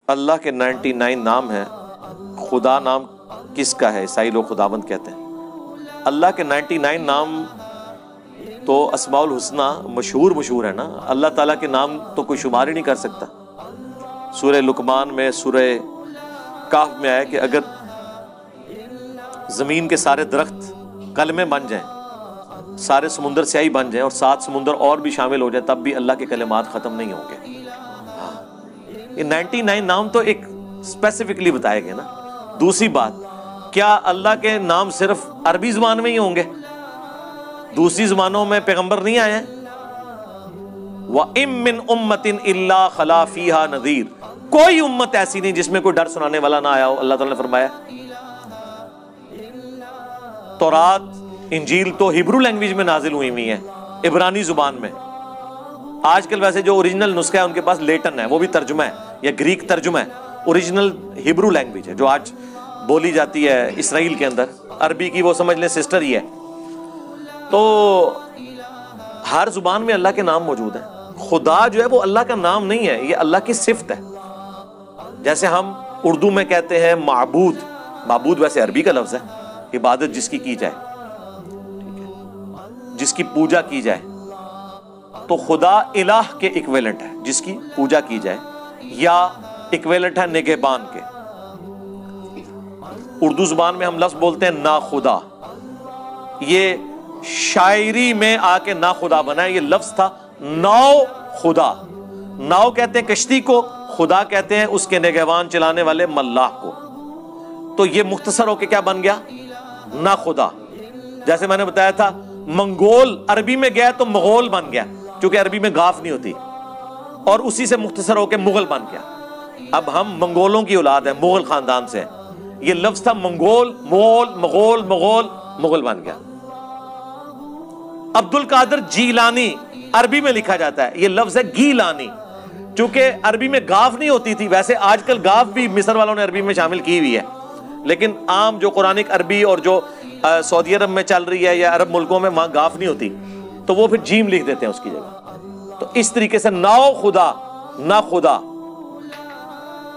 اللہ کے 99 نام ہیں. خدا نام کس کا ہے؟ عیسائی لوگ خداوند کہتے ہیں. اللہ کے 99 نام تو اسماء الحسنہ مشہور ہے نا. اللہ تعالیٰ کے نام تو کوئی شمار ہی نہیں کر سکتا. سورہ لقمان میں، سورہ کہف میں آیا کہ اگر زمین کے سارے درخت کلمے بن جائیں، سارے سمندر سیاہی بن جائیں اور 7 سمندر اور بھی شامل ہو جائیں، تب بھی اللہ کے کلمات ختم نہیں ہوں گے. یہ 99 نام تو ایک اسپیسیفکلی بتائے گئے نا. دوسری بات، کیا اللہ کے نام صرف عربی زبان میں ہی ہوں گے؟ دوسری زبانوں میں پیغمبر نہیں آئے ہیں؟ وَإِن مِّن أُمَّةٍ إِلَّا خَلَا فِيهَا نَذِيرٌ. کوئی امت ایسی نہیں جس میں کوئی ڈر سنانے والا نہ آیا ہو. اللہ تعالیٰ نے فرمایا تورات انجیل تو ہیبرو لینگویج میں نازل ہوئی ہیں، عبرانی زبان میں. آج کل ویسے جو اوریجنل نسخہ ہے ان کے پاس لیٹن ہے، وہ بھی ترجمہ ہے یا گریک ترجمہ ہے. اوریجنل ہیبرو لینگویج ہے جو آج بولی جاتی ہے اسرائیل کے اندر. عربی کی وہ سمجھ لیں سسٹر ہی ہے. تو ہر زبان میں اللہ کے نام موجود ہیں. خدا جو ہے وہ اللہ کا نام نہیں ہے، یہ اللہ کی صفت ہے. جیسے ہم اردو میں کہتے ہیں معبود. معبود ویسے عربی کا لفظ ہے، عبادت جس کی جائے، جس کی پوجا کی جائے. تو خدا الہ کے ایکویلنٹ ہے، جس کی پوجا کی جائے، یا ایکویلنٹ ہے نگہبان کے. اردو زبان میں ہم لفظ بولتے ہیں نا خدا. یہ شاعری میں آ کے نا خدا بنا ہے. یہ لفظ تھا ناؤ خدا. ناؤ کہتے ہیں کشتی کو، خدا کہتے ہیں اس کے نگہبان چلانے والے ملاح کو. تو یہ مختصر ہو کے کیا بن گیا؟ نا خدا. جیسے میں نے بتایا تھا منگول عربی میں گیا تو مغول بن گیا، کیونکہ عربی میں غاف نہیں ہوتی، اور اسی سے مختصر ہو کے مغل بن گیا. اب ہم منگولوں کی اولاد ہیں، مغل خاندان سے. یہ لفظ تھا منگول، مغول بن گیا. عبد القادر جیلانی عربی میں لکھا جاتا ہے، یہ لفظ ہے گیلانی. چونکہ عربی میں گاف نہیں ہوتی تھی. ویسے آج کل گاف بھی مصر والوں نے عربی میں شامل کی ہوئی ہے، لیکن عام جو قرآنک عربی اور جو سعودی عرب میں چل رہی ہے یا عرب ملکوں میں، وہاں گاف نہیں ہوتی، تو وہ پھر جیم لکھ دیتے ہیں اس کی جگہ. تو اس طریقے سے ناؤ خدا، نا خدا،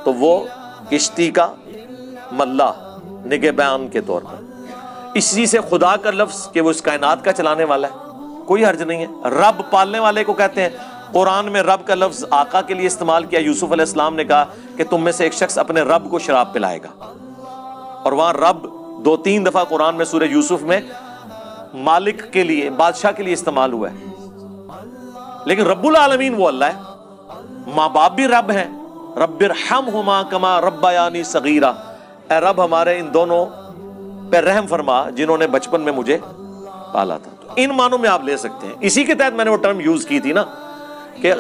تو وہ کشتی کا ملاح، نگہبان کے طور پر. اسی سے خدا کا لفظ کہ وہ اس کائنات کا چلانے والا ہے، کوئی حرج نہیں ہے. رب پالنے والے کو کہتے ہیں. قرآن میں رب کا لفظ آقا کے لیے استعمال کیا. یوسف علیہ السلام نے کہا کہ تم میں سے ایک شخص اپنے رب کو شراب پلائے گا، اور وہاں رب 2-3 دفعہ قرآن میں سورہ یوسف میں مالک کے لیے، بادشاہ کے لیے استعمال ہوا ہے. لیکن رب العالمین وہ اللہ ہے. ماں باپ بھی رب ہیں. رب ارحمہما کما ربیانی صغیرا. اے رب ہمارے ان دونوں پہ رحم فرما جنہوں نے بچپن میں مجھے پالا تھا. تو ان معنوں میں آپ لے سکتے ہیں. اسی کے تحت میں نے وہ ٹرم یوز کی تھی نا کہ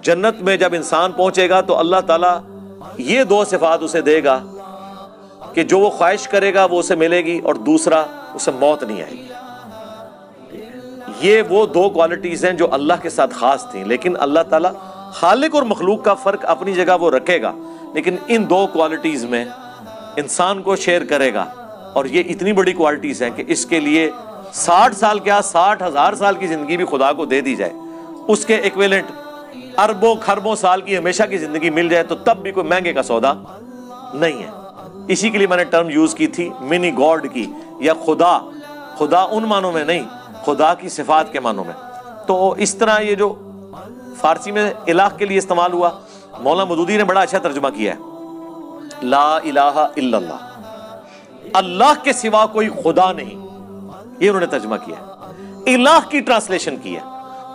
جنت میں جب انسان پہنچے گا تو اللہ تعالیٰ یہ 2 صفات اسے دے گا کہ جو وہ خواہش کرے گا وہ اسے ملے گی، اور دوسرا اسے موت نہیں آئے گی. یہ وہ 2 کوالٹیز ہیں جو اللہ کے ساتھ خاص تھیں. لیکن اللہ تعالیٰ خالق اور مخلوق کا فرق اپنی جگہ وہ رکھے گا، لیکن ان 2 کوالٹیز میں انسان کو شیئر کرے گا. اور یہ اتنی بڑی کوالٹیز ہیں کہ اس کے لیے 60 سال کیا 60,000 سال کی زندگی بھی خدا کو دے دی جائے، اس کے ایکویلنٹ اربوں خربوں سال کی ہمیشہ کی زندگی مل جائے، تو تب بھی کوئی مہنگے کا سودا نہیں ہے. اسی کے لیے میں نے ٹرم یوز کی تھی منی گاڈ کی، یا خدا. خدا ان معنوں میں نہیں، خدا کی صفات کے معنوں میں. تو اس طرح یہ جو فارسی میں الہ کے لیے استعمال ہوا، مولانا مودودی نے بڑا اچھا ترجمہ کیا ہے. لا الہ الا اللہ، اللہ کے سوا کوئی خدا نہیں، یہ انہوں نے ترجمہ کیا ہے. الہ کی ٹرانسلیشن کی ہے.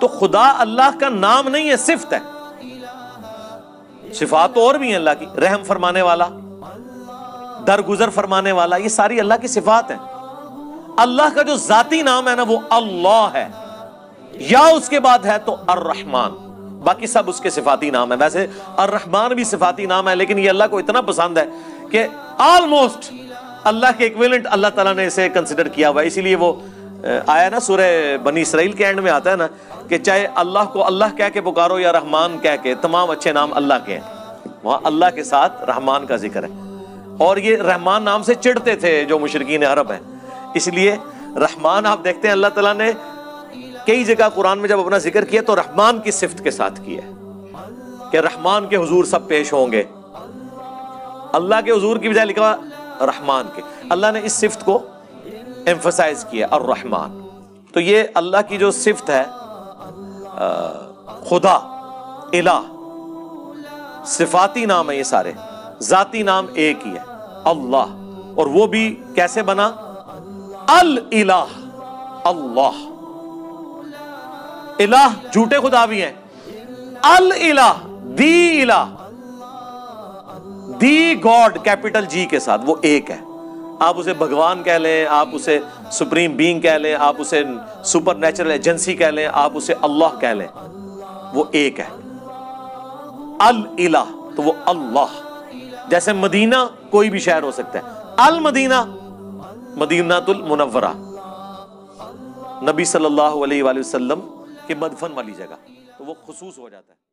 تو خدا اللہ کا نام نہیں ہے، صفت ہے. صفات تو اور بھی ہیں اللہ کی، رحم فرمانے والا، درگزر فرمانے والا، یہ ساری اللہ کی صفات ہیں. اللہ کا جو ذاتی نام ہے نا وہ اللہ ہے، یا اس کے بعد ہے تو الرحمن. باقی سب اس کے صفاتی نام ہے. ویسے الرحمن بھی صفاتی نام ہے، لیکن یہ اللہ کو اتنا پسند ہے کہ آلموسٹ اللہ کے ایکویلنٹ اللہ تعالیٰ نے اسے کنسیڈر کیا ہوا ہے. اسی لیے وہ آیا نا سورہ بنی اسرائیل کے اینڈ میں آتا ہے نا کہ چاہے اللہ کو اللہ کہہ کے پکارو یا رحمان کہہ کے، تمام اچھے نام اللہ کے ہیں. وہاں اللہ کے ساتھ رحمان کا ذکر ہے. اور یہ رحمان نام سے چڑھتے تھے جو مشرکین عرب ہیں. اس لیے رحمان آپ دیکھتے ہیں اللہ تعالیٰ نے کئی جگہ قرآن میں جب اپنا ذکر کیا تو رحمان کی صفت کے ساتھ کیا ہے کہ رحمان کے حضور سب پیش ہوں گے. اللہ کے حضور کی بجائے لکھا رحمان کے. اللہ نے اس صفت کو ایمفسائز کیا الرحمان. تو یہ اللہ کی جو صفت ہے خدا الہ، صفاتی نام ہے یہ سارے، ذاتی نام ایک ہی ہے اللہ. اور وہ بھی کیسے بنا؟ الہ، اللہ. الہ جھوٹے خدا بھی ہیں، الہ دی الہ، دی گاڈ کیپٹل جی کے ساتھ، وہ ایک ہے. آپ اسے بھگوان کہہ لیں، آپ اسے سپریم بینگ کہہ لیں، آپ اسے سپر نیچرل ایجنسی کہہ لیں، آپ اسے اللہ کہہ لیں، وہ ایک ہے. الہ تو وہ اللہ. جیسے مدینہ کوئی بھی شہر ہو سکتا ہے، المدینہ مدینۃ المنورہ نبی صلی اللہ علیہ وآلہ وسلم کے مدفن والی جگہ، تو وہ خصوص ہو جاتا ہے.